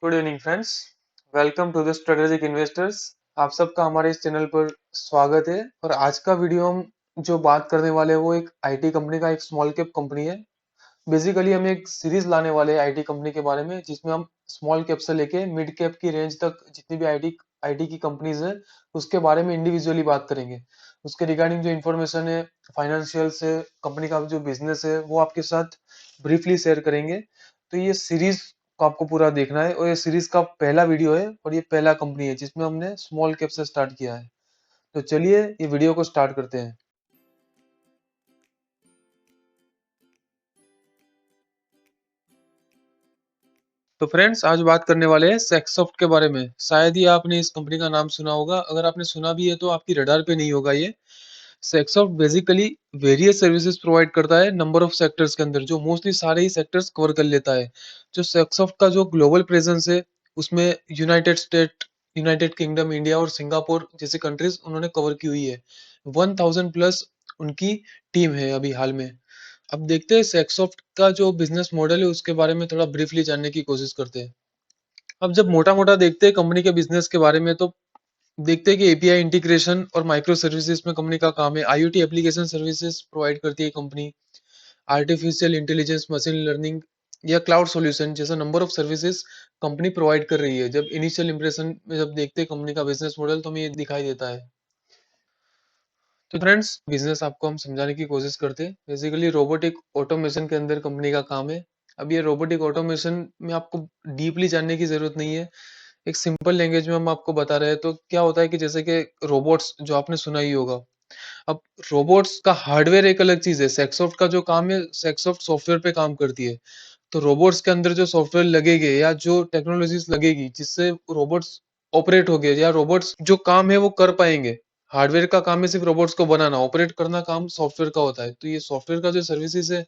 Good evening friends. Welcome to the strategic investors. आप सबका हमारे इस चैनल पर स्वागत है। और आज का वीडियो हम जो बात करने वाले हैं वो एक आईटी कंपनी का, एक स्मॉल कैप कंपनी है। बेसिकली हम एक सीरीज लाने वाले हैं आईटी कंपनी के बारे में, जिसमें हम स्मॉल कैप से लेके मिड कैप की रेंज तक जितनी भी आईटी आईटी की कंपनीज है उसके बारे में इंडिविजुअली बात करेंगे। उसके रिगार्डिंग जो इन्फॉर्मेशन है, फाइनेंशियल से, कंपनी का जो बिजनेस है वो आपके साथ ब्रीफली शेयर करेंगे। तो ये सीरीज को आपको पूरा देखना है और ये सीरीज का पहला वीडियो है और ये पहला कंपनी है जिसमें हमने स्मॉल कैप से स्टार्ट किया है। तो चलिए ये वीडियो को स्टार्ट करते हैं। तो फ्रेंड्स, आज बात करने वाले हैं सेक्सॉफ्ट के बारे में। शायद ही आपने इस कंपनी का नाम सुना होगा। अगर आपने सुना भी है तो आपकी रडार पे नहीं होगा ये। सेक्सॉफ्ट बेसिकली वेरियस सर्विसेज प्रोवाइड करता है नंबर ऑफ सेक्टर्स के अंदर, जो मोस्टली सारे ही सेक्टर्स कवर कर लेता है। जो सेक्सॉफ्ट का जो ग्लोबल प्रेजेंस है उसमें United state, United kingdom, India और सिंगापुर जैसी कंट्रीज उन्होंने कवर की हुई है। 1000 प्लस उनकी टीम है अभी हाल में। अब देखते हैं सेक्सॉफ्ट का जो बिजनेस मॉडल है उसके बारे में थोड़ा ब्रीफली जानने की कोशिश करते हैं। अब जब मोटा मोटा देखते हैं कंपनी के बिजनेस के बारे में, तो देखते हैं कि एपीआई इंटीग्रेशन और माइक्रो सर्विसेज में कंपनी का काम है। आईओटी एप्लीकेशन सर्विसेज प्रोवाइड करती है company. Artificial intelligence, machine learning या क्लाउड सॉल्यूशन जैसा number of services company provide कर रही है। जब इनिशियल इंप्रेशन में जब देखते हैं कंपनी का बिजनेस मॉडल तो हमें ये दिखाई देता है। तो फ्रेंड्स, बिजनेस आपको हम समझाने की कोशिश करते हैं। बेसिकली रोबोटिक ऑटोमेशन के अंदर कंपनी का काम है। अब ये रोबोटिक ऑटोमेशन में आपको डीपली जानने की जरूरत नहीं है। एक सिंपल लैंग्वेज में हम आपको बता रहे हैं। तो क्या होता है कि जैसे कि रोबोट्स जो आपने सुना ही होगा। अब रोबोट्स का हार्डवेयर एक अलग चीज है। सेक्सॉफ्ट का जो काम है, सेक्सॉफ्ट सॉफ्टवेयर पे काम करती है। तो रोबोट्स के अंदर जो सॉफ्टवेयर लगेंगे या जो टेक्नोलॉजीज लगेगी जिससे रोबोट्स ऑपरेट हो गए या रोबोट्स जो काम है वो कर पाएंगे। हार्डवेयर का काम है सिर्फ रोबोट्स को बनाना, ऑपरेट करना काम सॉफ्टवेयर का होता है। तो ये सॉफ्टवेयर का जो सर्विसेज है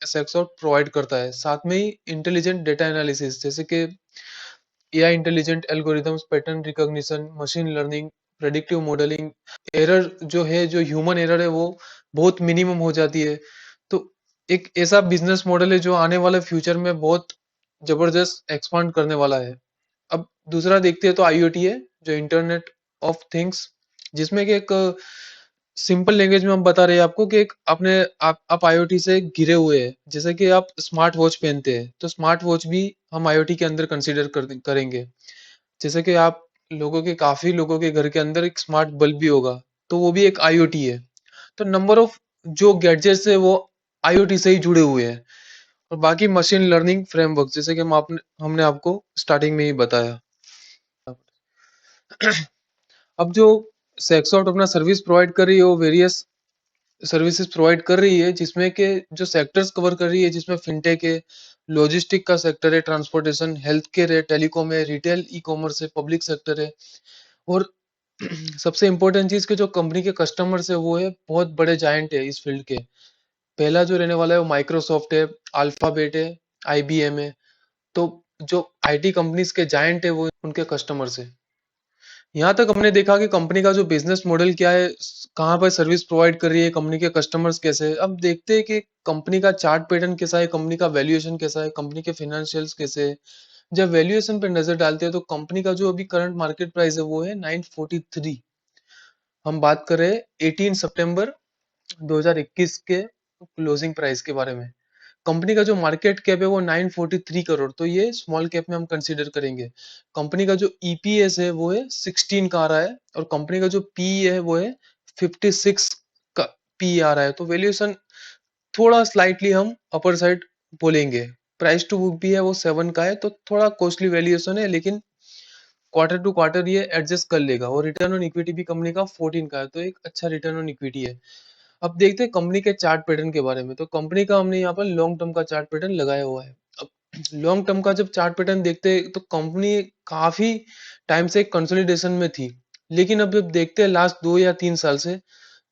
सेक्सॉफ्ट प्रोवाइड करता है। साथ में ही इंटेलिजेंट डेटा एनालिसिस जैसे कि AI, intelligent algorithms, pattern recognition, machine learning, predictive modelling. Error जो है, जो ह्यूमन एरर है वो बहुत मिनिमम हो जाती है। तो एक ऐसा बिजनेस मॉडल है जो आने वाले फ्यूचर में बहुत जबरदस्त एक्सपांड करने वाला है। अब दूसरा देखते हैं तो आईओटी है, जो इंटरनेट ऑफ थिंग्स, जिसमें कि एक सिंपल लैंग्वेज में हम बता रहे हैं आपको कि एक आपने आप आईओटी से घिरे हुए हैं। जैसे कि आप स्मार्ट वॉच पहनते हैं तो स्मार्ट वॉच भी हम आईओटी के अंदर कंसीडर करेंगे। जैसे कि आप लोगों के काफी लोगों के घर के अंदर एक स्मार्ट बल्ब भी होगा, तो वो भी एक आईओटी है। तो नंबर ऑफ जो गैजेट्स है वो आईओटी से ही जुड़े हुए हैं। और बाकी मशीन लर्निंग फ्रेमवर्क जैसे कि हमने आपको स्टार्टिंग में ही बताया। अब जो सेक्सॉफ्ट अपना सर्विस प्रोवाइड कर रही है वो वेरियस सर्विसेज प्रोवाइड कर रही है, जिसमें के जो सेक्टर्स कवर कर रही है, जिसमें फिनटेक है, लॉजिस्टिक का सेक्टर है, ट्रांसपोर्टेशन, हेल्थ केयर है, टेलीकॉम है, रिटेल ई कॉमर्स है, पब्लिक सेक्टर है। और सबसे इम्पोर्टेंट चीज के जो कंपनी के कस्टमर्स है वो है बहुत बड़े जायंट है इस फील्ड के। पहला जो रहने वाला है वो माइक्रोसॉफ्ट है, अल्फाबेट है, आईबीएम है। तो जो आईटी कंपनीज के जायंट है वो उनके कस्टमर्स है। यहाँ तक हमने देखा कि कंपनी का जो बिजनेस मॉडल क्या है, कहाँ पर सर्विस प्रोवाइड कर रही है, कंपनी के कस्टमर्स कैसे हैं। अब देखते हैं कि कंपनी का चार्ट पैटर्न कैसा है, कंपनी का वैल्यूएशन कैसा है, कंपनी के फाइनेंशियल्स कैसे है। जब वैल्यूएशन पे नजर डालते हैं तो कंपनी का जो अभी करंट मार्केट प्राइस है वो है 943। हम बात कर रहे हैं 18 सितंबर 2021 के क्लोजिंग प्राइस के बारे में। कंपनी का जो मार्केट कैप है वो 943 करोड़, तो ये स्मॉल कैप में हम कंसीडर करेंगे। कंपनी का जो ईपीएस है वो है 16 का आ रहा है और कंपनी का जो पी है वो है 56 का पी आ रहा है। तो वैल्यूएशन थोड़ा स्लाइटली हम अपर साइड बोलेंगे। प्राइस टू बुक भी है वो 7 का है, तो थोड़ा कॉस्टली वैल्यूएशन है, लेकिन क्वार्टर टू क्वार्टर ये एडजस्ट कर लेगा। और रिटर्न ऑन इक्विटी भी कंपनी का 14 का है, तो एक अच्छा रिटर्न ऑन इक्विटी है। अब देखते हैं कंपनी के चार्ट पैटर्न के बारे में। तो कंपनी का हमने यहाँ पर लॉन्ग टर्म का चार्ट पैटर्न लगाया हुआ है। अब लॉन्ग टर्म का जब चार्ट पैटर्न देखते हैं तो कंपनी काफी टाइम से कंसोलिडेशन में थी, लेकिन अब जब देखते हैं लास्ट 2 या 3 साल से,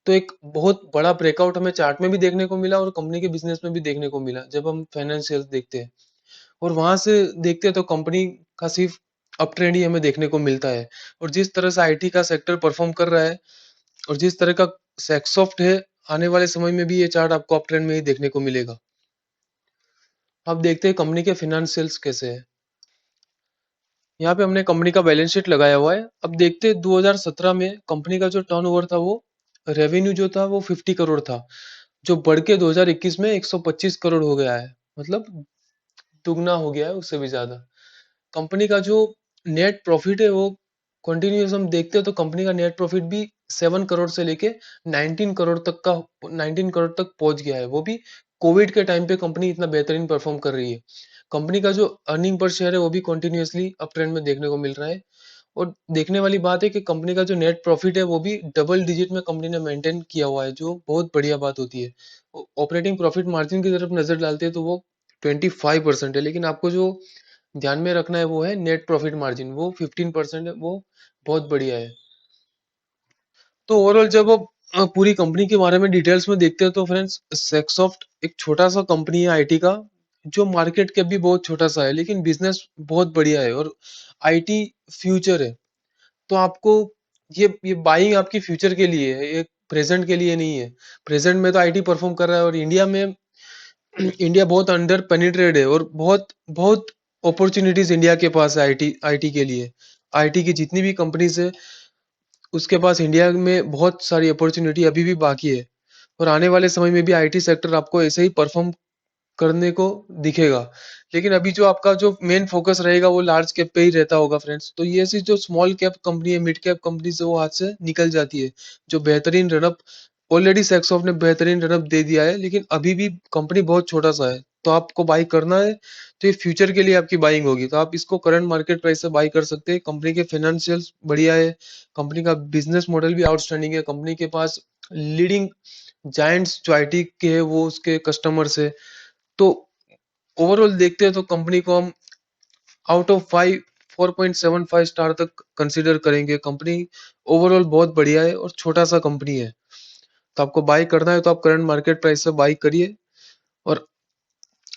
तो एक बहुत बड़ा ब्रेकआउट हमें चार्ट में भी देखने को मिला और कंपनी के बिजनेस में भी देखने को मिला जब हम फाइनेंशियल देखते हैं। और वहां से देखते हैं तो कंपनी का सिर्फ अप ट्रेंड ही हमें देखने को मिलता है। और जिस तरह से आईटी का सेक्टर परफॉर्म कर रहा है और जिस तरह का सेक्सॉफ्ट है, आने वाले समय में भी ये चार्ट आपको अप ट्रेंड में ही देखने को मिलेगा। अब देखते हैं कंपनी के फिनेंशियल्स कैसे है। यहाँ पे हमने कंपनी का बैलेंस शीट लगाया हुआ है। अब देखते हैं 2017 में कंपनी का जो टर्नओवर था वो रेवेन्यू जो था वो 50 करोड़ था, जो बढ़ के 2021 में 125 करोड़ हो गया है। मतलब दुगना हो गया है, उससे भी ज्यादा। कंपनी का जो नेट प्रॉफिट है वो कंटिन्यूस हम देखते हैं तो कंपनी का नेट प्रॉफिट भी 7 करोड़ से लेके 19 करोड़ तक का 19 करोड़ तक पहुंच गया है। वो भी कोविड के टाइम पे कंपनी इतना बेहतरीन परफॉर्म कर रही है। कंपनी का जो अर्निंग पर शेयर है वो भी कंटिन्यूअसली अप ट्रेंड में देखने को मिल रहा है। और देखने वाली बात है कि कंपनी का जो नेट प्रॉफिट है वो भी डबल डिजिट में कंपनी ने मेंटेन किया हुआ है, जो बहुत बढ़िया बात होती है। ऑपरेटिंग प्रॉफिट मार्जिन की तरफ नजर डालते हैं तो वो 25% है, लेकिन आपको जो ध्यान में रखना है वो है नेट प्रॉफिट मार्जिन, वो 15% है, वो बहुत बढ़िया है। तो ओवरऑल जब आप पूरी कंपनी के बारे में डिटेल्स में देखते हैं तो फ्रेंड्स, सेक्सॉफ्ट एक छोटा सा कंपनी है आईटी का, जो मार्केट कैप भी बहुत छोटा सा है, लेकिन बिजनेस बहुत बढ़िया है और आईटी फ्यूचर है। तो आपको ये बाइंग आपकी फ्यूचर के लिए है, ये प्रेजेंट के लिए नहीं है। प्रेजेंट में तो आईटी परफॉर्म कर रहा है और इंडिया में इंडिया बहुत अंडर पेनिट्रेट है और बहुत बहुत अपॉर्चुनिटीज इंडिया के पास है आईटी आईटी के लिए। आईटी की जितनी भी कंपनीज है उसके पास इंडिया में बहुत सारी अपॉर्चुनिटी अभी भी बाकी है। और आने वाले समय में भी आईटी सेक्टर आपको ऐसे ही परफॉर्म करने को दिखेगा। लेकिन अभी जो आपका जो मेन फोकस रहेगा वो लार्ज कैप पे ही रहता होगा फ्रेंड्स। तो ये ऐसी जो स्मॉल कैप कंपनी है, मिड कैप कंपनी से वो हाथ से निकल जाती है, जो बेहतरीन रनअप ऑलरेडी सेक्सॉफ्ट ने बेहतरीन रनअप दे दिया है, लेकिन अभी भी कंपनी बहुत छोटा सा है। तो आपको बाई करना है तो ये फ्यूचर के लिए आपकी बाइंग होगी, तो आप इसको करंट मार्केट प्राइस से बाई कर सकते हैं। कंपनी के फाइनेंशियल्स बढ़िया है, कंपनी का बिजनेस मॉडल भी आउटस्टैंडिंग है, कंपनी के पास लीडिंग जायंट्स जो आईटी के है वो उसके कस्टमर्स है। तो ओवरऑल देखते हैं तो कंपनी को हम आउट ऑफ 4.75 स्टार तक कंसीडर करेंगे। कंपनी ओवरऑल बहुत बढ़िया है और छोटा सा कंपनी है। तो आपको बाई करना है तो आप करंट मार्केट प्राइस से बाई करिए। और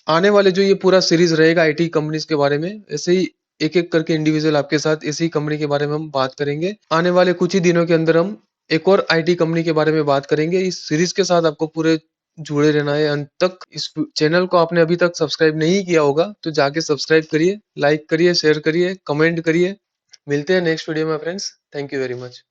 आने वाले जो ये पूरा सीरीज रहेगा आईटी कंपनीज के बारे में, ऐसे ही एक एक करके इंडिविजुअल आपके साथ ऐसी ही कंपनी के बारे में हम बात करेंगे। आने वाले कुछ ही दिनों के अंदर हम एक और आईटी कंपनी के बारे में बात करेंगे। इस सीरीज के साथ आपको पूरे जुड़े रहना है अंत तक। इस चैनल को आपने अभी तक सब्सक्राइब नहीं किया होगा तो जाके सब्सक्राइब करिए, लाइक करिए, शेयर करिए, कमेंट करिए। मिलते हैं नेक्स्ट वीडियो में friends. Thank you very much.